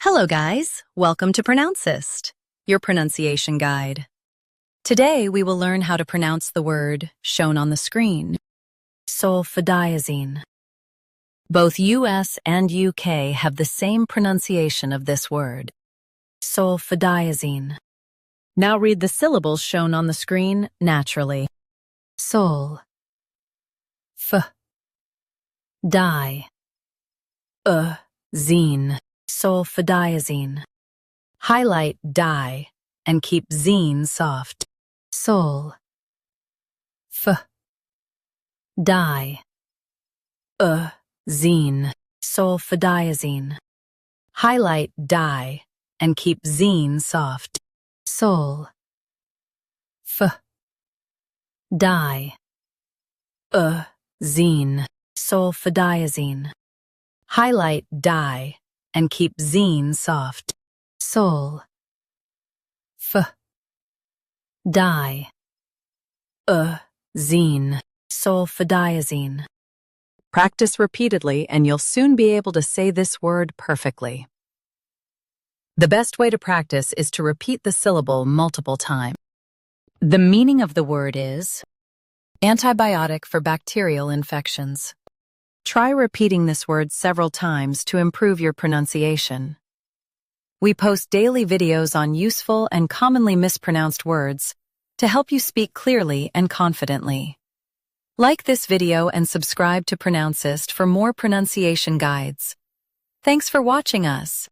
Hello guys, welcome to Pronouncist, your pronunciation guide. Today we will learn how to pronounce the word shown on the screen, sulfadiazine. Both US and UK have the same pronunciation of this word, sulfadiazine. Now read the syllables shown on the screen naturally. Sol, f, di, zine. Sulfadiazine. Highlight di and keep zine soft. Sol, f, di, zine. Sulfadiazine. Highlight di and keep zine soft. Sol, f, di, zine. Sulfadiazine. Highlight di and keep zine soft. Sol, f, di, zine. Sulfadiazine. Practice repeatedly and you'll soon be able to say this word perfectly. The best way to practice is to repeat the syllable multiple times. The meaning of the word is antibiotic for bacterial infections. Try repeating this word several times to improve your pronunciation. We post daily videos on useful and commonly mispronounced words to help you speak clearly and confidently. Like this video and subscribe to Pronouncist for more pronunciation guides. Thanks for watching us.